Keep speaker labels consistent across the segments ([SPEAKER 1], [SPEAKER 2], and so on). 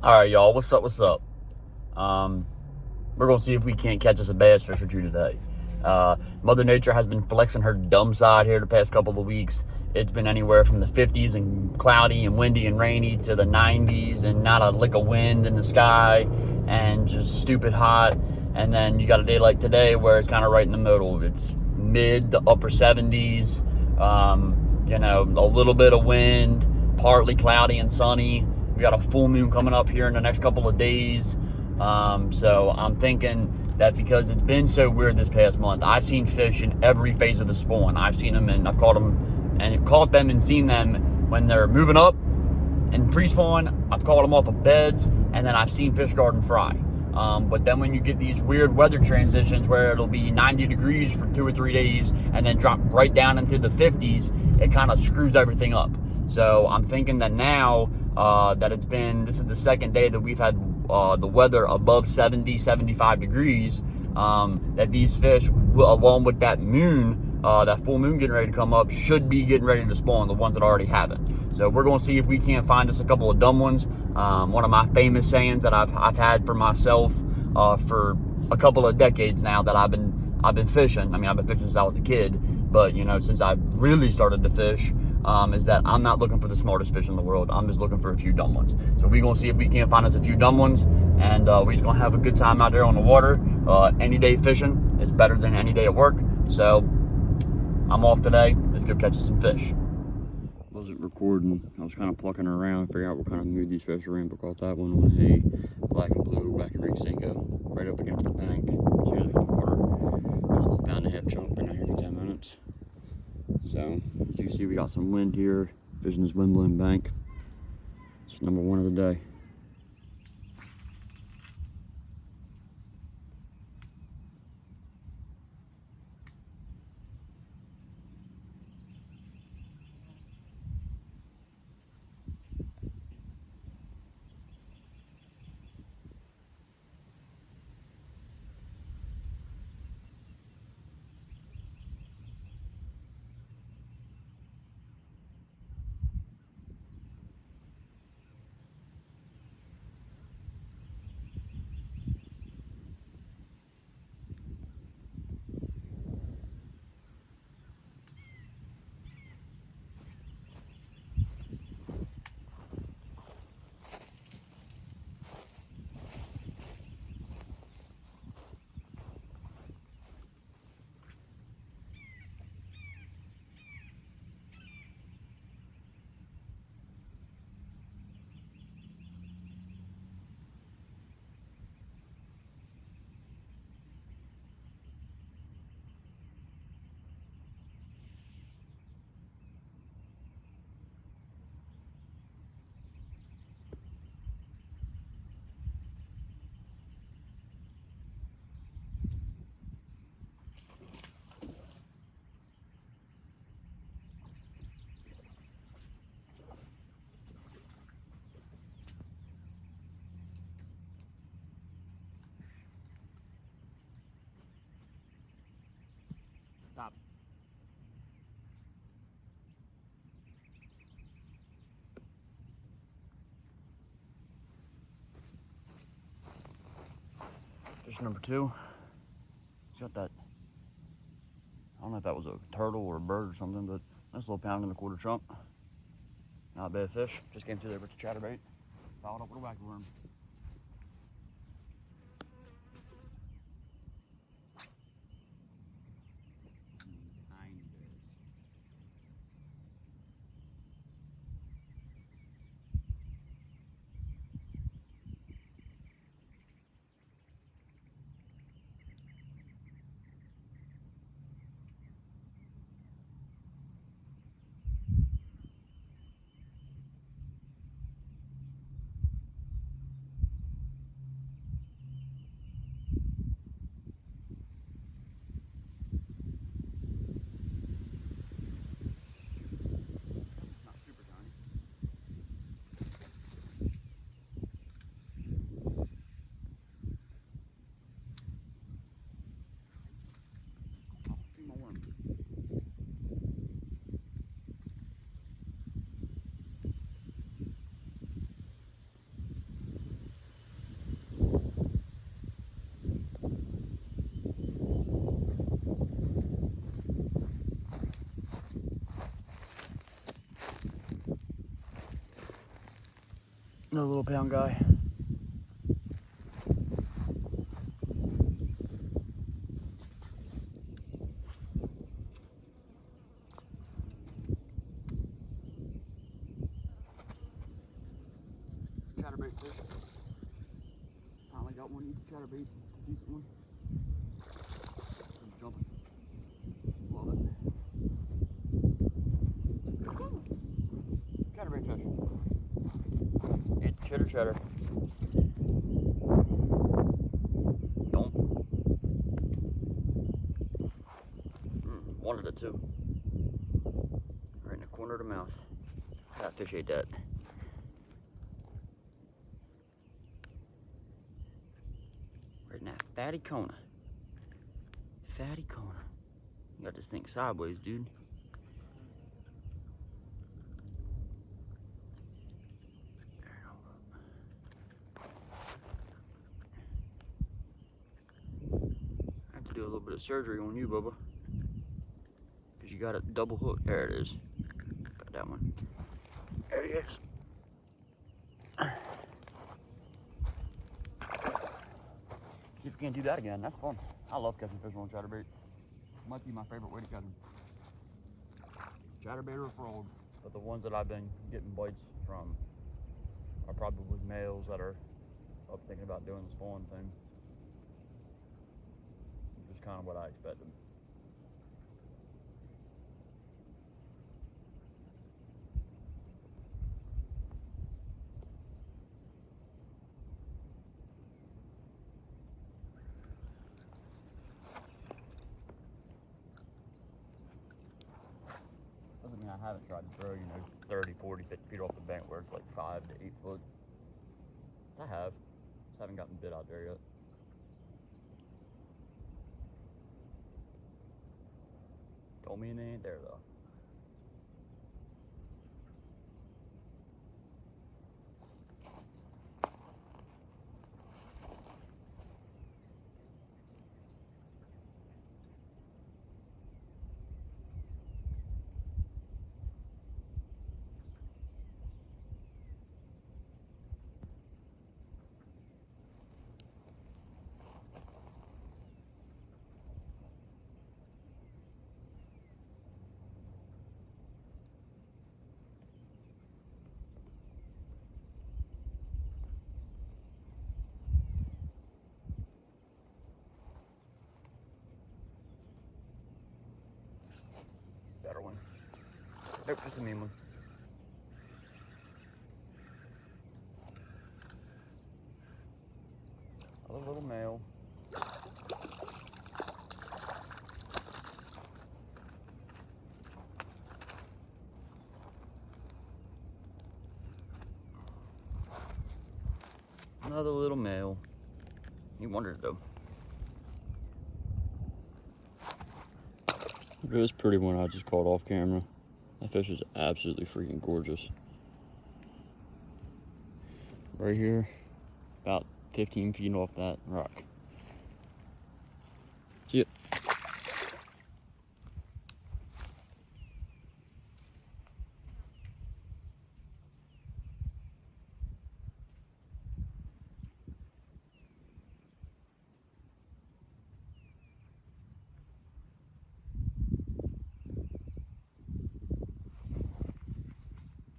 [SPEAKER 1] All right, y'all. What's up? What's up? Um, we're gonna see if we can't catch us a bass fish or two today. Mother Nature has been flexing her dumb side here the past couple of weeks. It's been anywhere from the 50s and cloudy and windy and rainy to the 90s and not a lick of wind in the sky and just stupid hot. And then you got a day like today where it's kind of right in the middle. It's mid to upper 70s. A little bit of wind, partly cloudy and sunny. We got a full moon coming up here in the next couple of days. So I'm thinking that because it's been so weird this past month, I've seen fish in every phase of the spawn. I've seen them and I've caught them and seen them when they're moving up and pre-spawn. I've caught them off of beds, and then I've seen fish garden fry. But then when you get these weird weather transitions where it'll be 90 degrees for 2 or 3 days and then drop right down into the 50s, it kind of screws everything up. So I'm thinking that now that this is the second day that we've had the weather above 70, 75 degrees, that these fish, along with that moon, that full moon getting ready to come up, should be getting ready to spawn, the ones that already haven't. So we're going to see if we can't find us a couple of dumb ones. One of my famous sayings that I've had for myself for a couple of decades now that I've been fishing. I mean, I've been fishing since I was a kid, but since I really started to fish, is that I'm not looking for the smartest fish in the world. I'm just looking for a few dumb ones. So we're going to see if we can't find us a few dumb ones, and we're just going to have a good time out there on the water. Any day fishing is better than any day at work. So I'm off today. Let's go catch some fish. Wasn't recording. I was kind of plucking around, figure out what kind of mood these fish are in, but caught that one on a black and blue Wacky Rig Senko right up against the bank. So here's the water. There's a little pound-and-a-half chunk. Been out here for 10 minutes. So as you see, we got some wind here. Fishing this wind-blown bank. It's number one of the day. Stop. Fish number two. It's got that, I don't know if that was a turtle or a bird or something, but nice little pound-and-a-quarter chunk. Not a bad fish. Just came through there with the chatterbait. Followed up with a wacky worm. Another little pound guy. Chatterbait fish. Finally got one chatterbait. It's a decent one. I'm jumping. Love it. Chatterbait fish. Eat cheddar. Don't. Wanted it too. Right in the corner of the mouth. I appreciate that. Right in that fatty Kona. Fatty Kona. You got this thing sideways, dude. I have to do a little bit of surgery on you, Bubba. Because you got a double hook. There it is. Got that one. There he is. See if we can't do that again. That's fun. I love catching fish on chatterbait. Might be my favorite way to catch them. Chatterbait or frog. But the ones that I've been getting bites from are probably males that are up thinking about doing the spawn thing. Which is kind of what I expected. Doesn't mean I haven't tried to throw, 30, 40, 50 feet off the bank where it's like 5 to 8 foot. I have. Just haven't gotten bit out there yet. Don't mean they ain't there though. Better one. Nope, just a mean one. Another little male. Another little male. He wondered though. Look at this pretty one I just caught off camera. That fish is absolutely freaking gorgeous. Right here, about 15 feet off that rock. See it?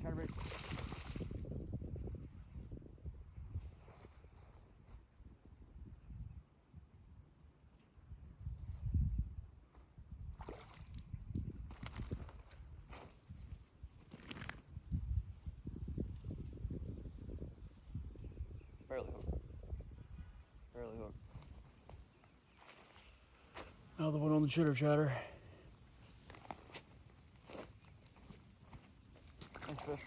[SPEAKER 1] Chatterbait. Barely hooked. Barely hooked. Another one on the chitter chatter. Nice fish.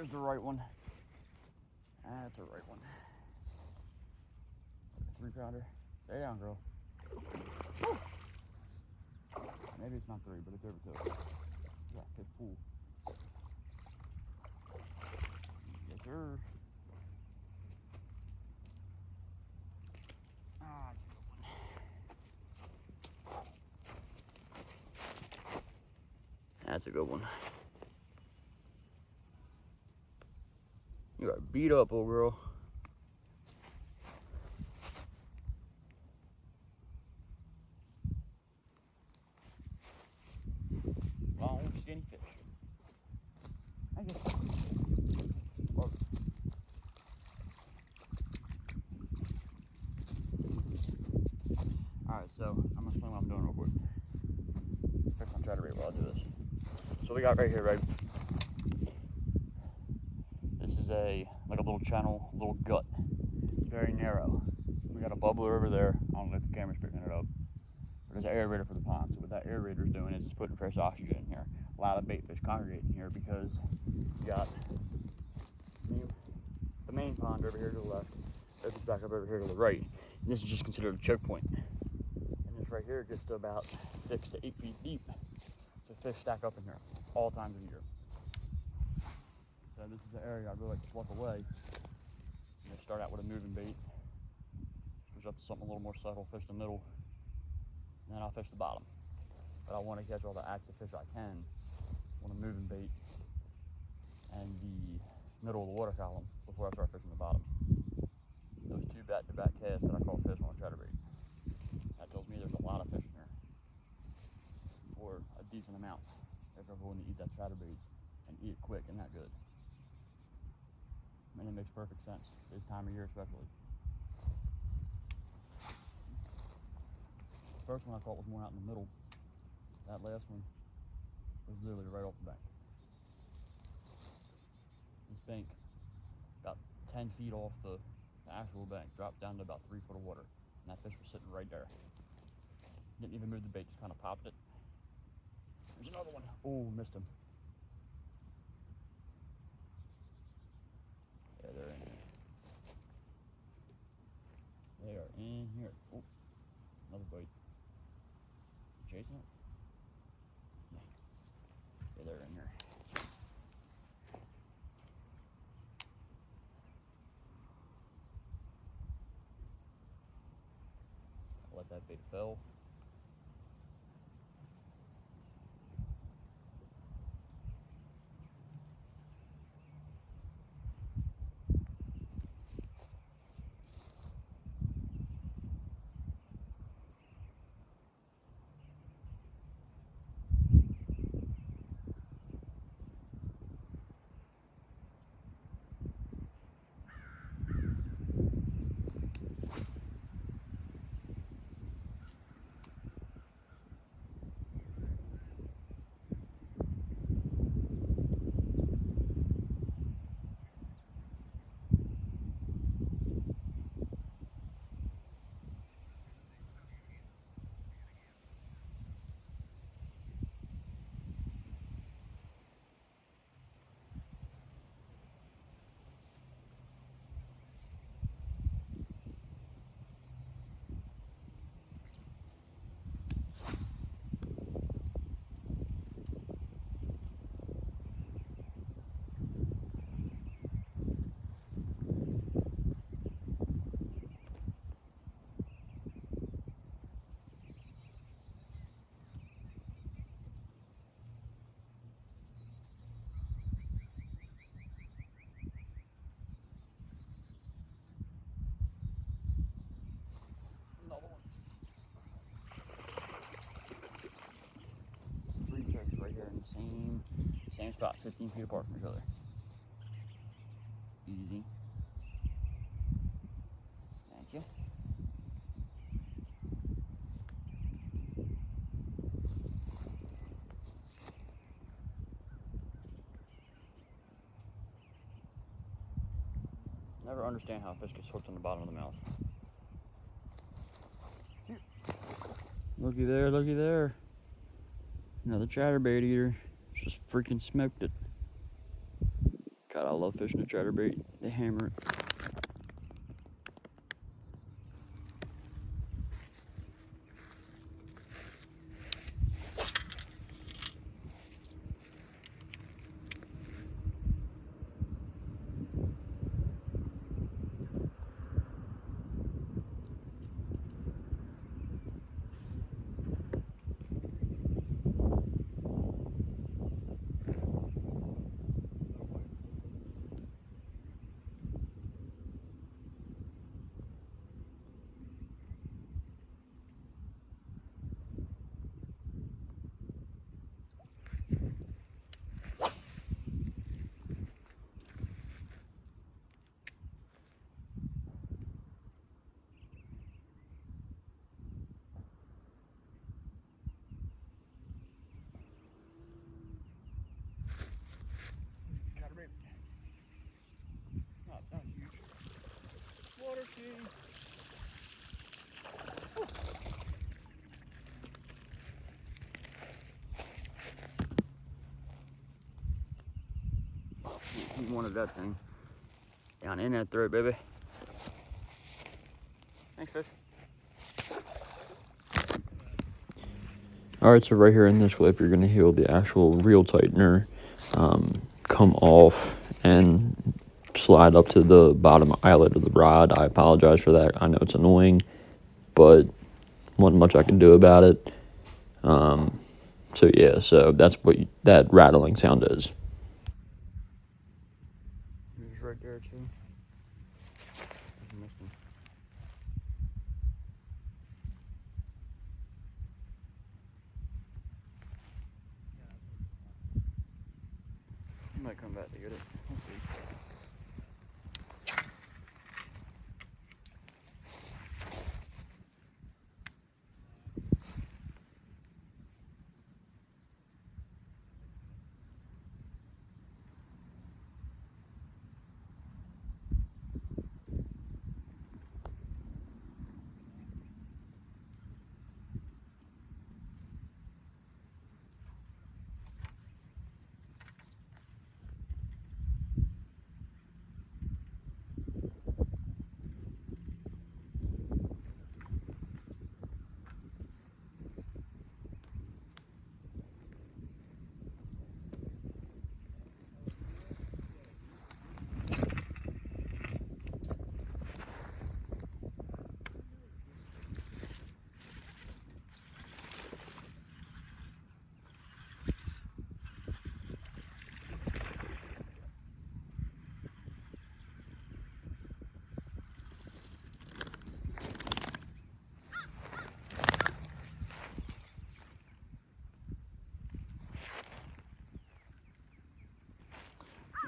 [SPEAKER 1] There's the right one. That's a right one. 3-pounder. Stay down, girl. Woo! Maybe it's not 3, but it's over 2. Yeah, fish pool. Yes, sir. Ah, that's a good one. That's a good one. You are beat up, old girl. Long, skinny fish. I guess. Or, Alright, so I'm gonna explain what I'm doing real quick. I'm gonna try to read while I do this. So we got right here, right? This is like a little channel, a little gut. Very narrow. We got a bubbler over there. I don't know if the camera's picking it up. But there's an aerator for the pond. So what that aerator is doing is it's putting fresh oxygen in here. A lot of bait fish congregate in here because you got the main pond over here to the left. Opens back up over here to the right. And this is just considered a choke point. And this right here gets to about 6 to 8 feet deep. So fish stack up in here all times of the year. So this is the area I really like to fluff away. And start out with a moving bait. Switch up to something a little more subtle, fish the middle. And then I'll fish the bottom. But I want to catch all the active fish I can on a moving bait and the middle of the water column before I start fishing the bottom. Those 2 back-to-back casts that I caught fish on a chatterbait. That tells me there's a lot of fish in here. Or a decent amount. If I'm willing to eat that chatterbait and eat it quick and that good. And it makes perfect sense, this time of year especially. The first one I caught was more out in the middle. That last one was literally right off the bank. This bank, about 10 feet off the actual bank, dropped down to about 3 foot of water. And that fish was sitting right there. Didn't even move the bait, just kind of popped it. There's another one. Oh, missed him. Yeah, they're in here. They are in here. Oh, another bite. You chasing it? Yeah. Yeah, they're in here. I'll let that bait fell. Another one. It's 3 fish right here in the same spot, 15 feet apart from each other. Easy. Thank you. Never understand how a fish gets hooked on the bottom of the mouth. Looky there, looky there. Another chatterbait eater. Just freaking smoked it. God, I love fishing a chatterbait. They hammer it. Not huge. Water ski. He wanted that thing. Down in that thread, baby. Thanks, fish. Alright, so right here in this clip, you're going to hear the actual reel tightener come off and slide up to the bottom eyelet of the rod. I apologize for that. I know it's annoying, but wasn't much I could do about it. So yeah, so that's what that rattling sound is. He's right there too. Missed him. He might come back to get it. We'll see.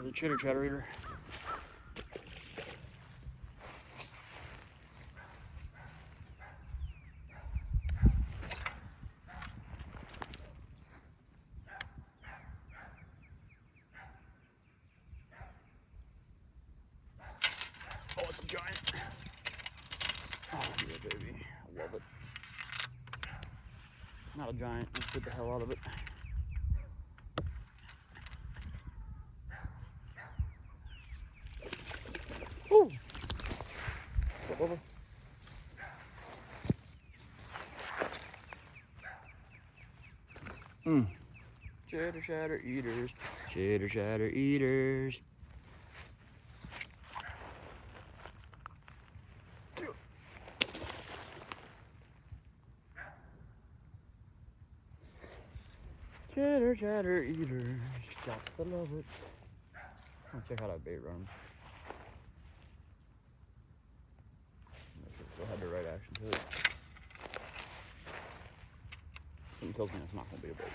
[SPEAKER 1] The chitter chatter eater. Oh, it's a giant. Oh, yeah, baby. I love it. Not a giant. Let's get the hell out of it. Woo! Over. Chitter chatter eaters. Chitter chatter eaters. Chitter chatter eaters. Got to love it. Let's check how that bait runs. Still had the right action to it. Something tells me it's not going to be a bait.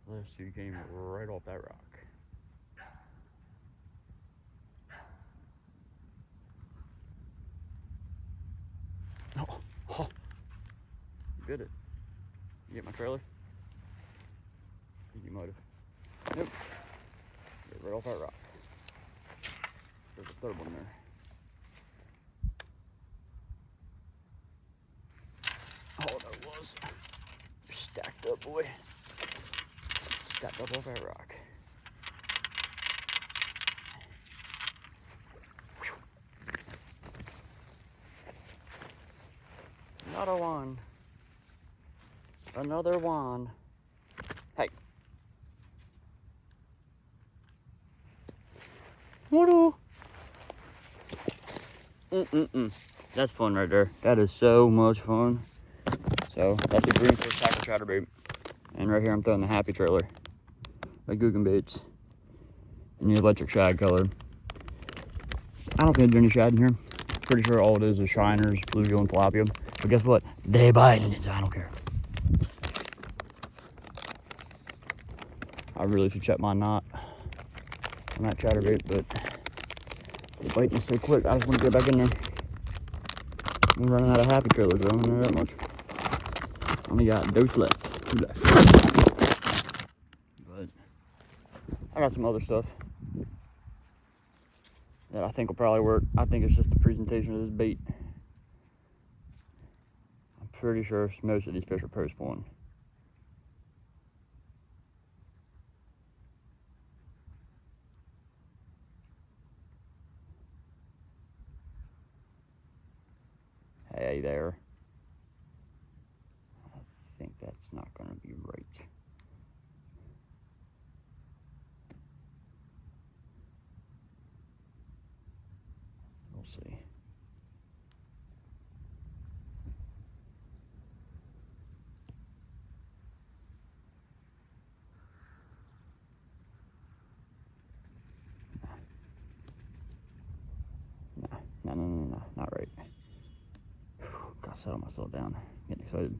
[SPEAKER 1] Last two came right off that rock. Oh, oh. You bit it. You get my trailer? I think you might have. Nope. Get right off that rock. There's a third one there. is. Stacked up, boy. Stacked up off that rock. Another one. Another one. Hey. What? That's fun right there. That is so much fun. So that's a green fish tackle chatterbait. And right here I'm throwing the Happy trailer by Googan Baits in the electric shad color. I don't think there's any shad in here. Pretty sure all it is shiners, bluegill, and tilapia. But guess what? They biting it, so I don't care. I really should check my knot on that chatterbait, but the biting is so quick. I just want to get back in there. I'm running out of Happy trailers, though. I don't know that much. Only got those left. 2 left. But I got some other stuff that I think will probably work. I think it's just the presentation of this bait. I'm pretty sure most of these fish are post-spawn. Hey there. I think that's not going to be right. We'll see. No, not right. Gotta settle myself down. Getting excited.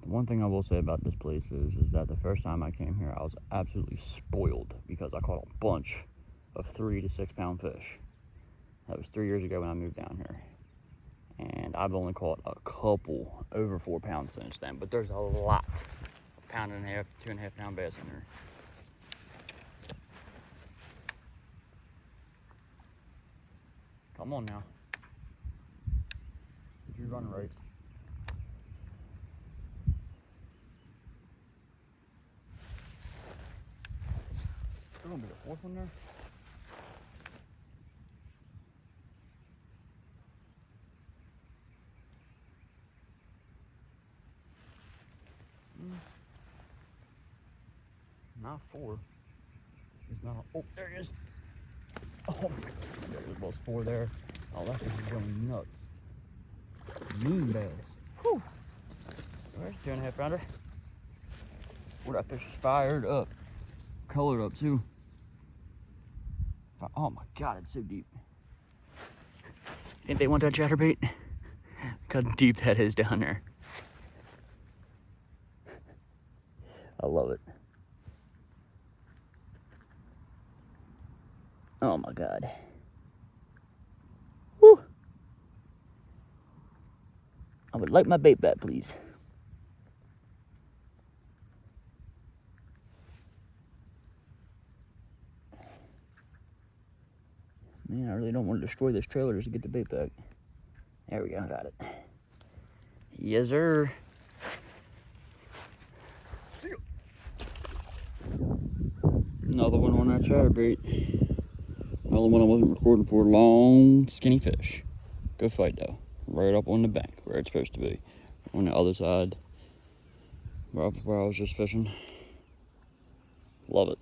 [SPEAKER 1] The one thing I will say about this place is that the first time I came here, I was absolutely spoiled because I caught a bunch of 3 to 6 pound fish. That was 3 years ago when I moved down here. And I've only caught a couple over 4 pounds since then, but there's a lot. 1.5 pound, 2.5 pound bass in there. Come on now. Did you run right? There's gonna be a 4th one there. Not 4. It's not. Oh, there he is. Oh my God. There's about 4 there. Oh, that fish is going nuts. Mean bass. Whew. There's 2.5 pounder. Oh, that fish is fired up. Colored up too. Oh my God, it's so deep. Think they want that chatterbait? Look how deep that is down there. I love it. Oh my God. Woo. I would like my bait back, please. Man, I really don't want to destroy this trailer just to get the bait back. There we go, got it. Yes, sir. Another one on that chatterbait. Another one I wasn't recording for. Long, skinny fish. Good fight though. Right up on the bank where it's supposed to be. On the other side, where I was just fishing. Love it.